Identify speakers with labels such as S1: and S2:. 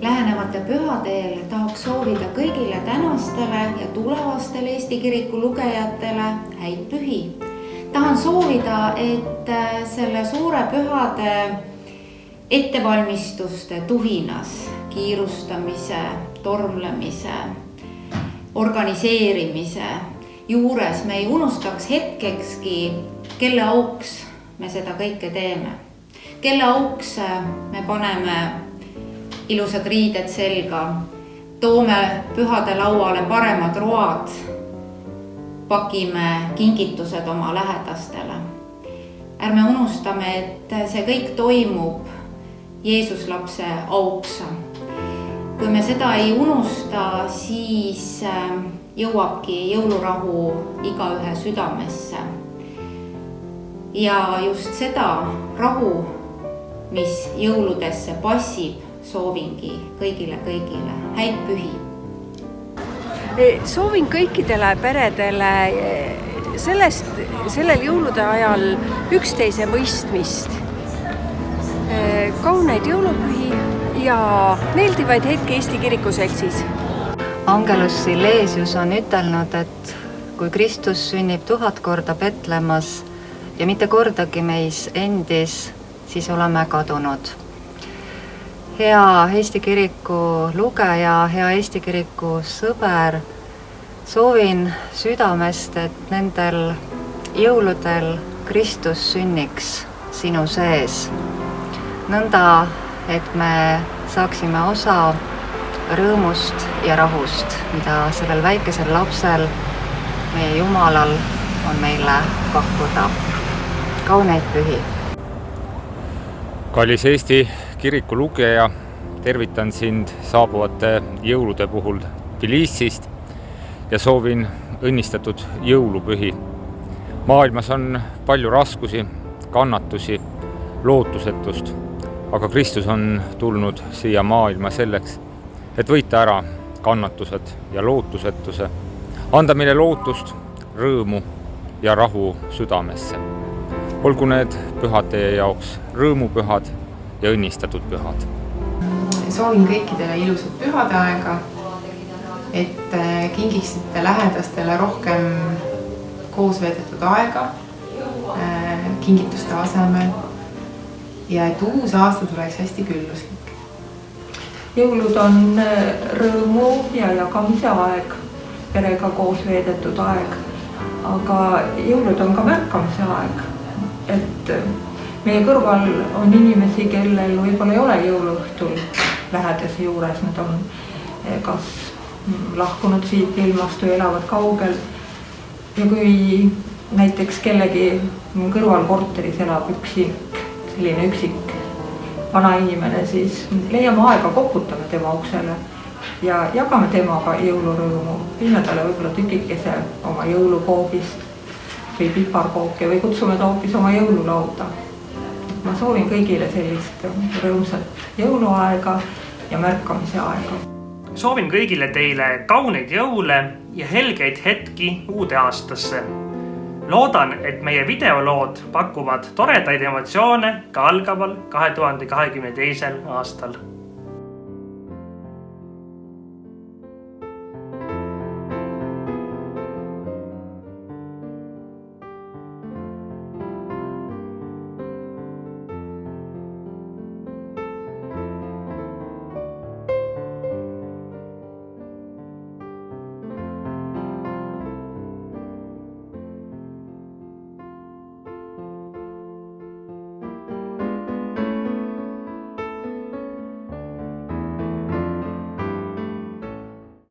S1: Lähenevate pühadeel tahaks soovida kõigile tänastele ja tulevastele Eesti Kiriku lugejatele häid pühi. Tahan soovida, et selle suure pühade ettevalmistuste tuhinas, kiirustamise, tormlemise, organiseerimise juures me ei unustaks hetkekski, kelle auks me seda kõike teeme. Kelle auks me paneme ilusad riided selga, toome pühade lauale paremad road, pakime kingitused oma lähedastele. Ärme unustame, et see kõik toimub Jeesus lapse auksa. Kui me seda ei unusta, siis jõuabki jõulurahu igaühe südamesse. Ja just seda rahu, mis jõuludesse passib, soovingi kõigile häid pühi.
S2: Soovin kõikidele peredele sellel jõulude ajal üksteise mõistmist, kauneid jõulupühi ja meeldivaid hetki Eesti Kiriku seltsis.
S3: Angelus Silesius on ütelnud, et kui Kristus sünnib 1000 korda Betlemas ja mitte kordagi meis endis, siis oleme kadunud. Hea Eesti Kiriku lugeja, hea Eesti Kiriku sõber, soovin südamest, et nendel jõuludel Kristus sünniks sinu sees. Nõnda, et me saaksime osa rõõmust ja rahust, mida sellel väikesel lapsel, meie Jumalal, on meile pakkuda. Kauneid pühi!
S4: Kallis Eesti Kiriku lugeja, tervitan sind saabuvate jõulude puhul Tbilisist ja soovin õnnistatud jõulupühi. Maailmas on palju raskusi, kannatusi, lootusetust, aga Kristus on tulnud siia maailma selleks, et võita ära kannatused ja lootusetuse, anda meile lootust, rõõmu ja rahu südamesse. Olgu need pühad teie jaoks rõõmupühad ja õnnistatud pühad.
S5: Soovin kõikidele ilusat pühade aega, et kingiksite lähedastele rohkem koos veedetud aega kingituste asemel ja et uus aasta tuleks hästi külluslik.
S6: Jõulud on rõõmu ja jagamise aeg, perega koos veedetud aeg, aga jõulud on ka märkamise aeg. Et meie kõrval on inimesi, kellel võib-olla ei ole jõuluõhtul lähedase juures, nad on kas lahkunud siit ilmast või elavad kaugel. Ja kui näiteks kellegi kõrvalkorteris elab selline üksik vana inimene, siis leiame aega, koputame tema uksele ja jagame temaga jõulurõõmu. Viime talle võib-olla tükikese oma jõulukoogist või piparkooke või kutsume ta hoopis oma jõululauda. Ma soovin kõigile sellist rõõmsat jõuluaega ja märkamise aega.
S7: Soovin kõigile teile kauneid jõule ja helgeid hetki uude aastasse. Loodan, et meie videolood pakuvad toredaid emotsioone ka algaval 2022. aastal.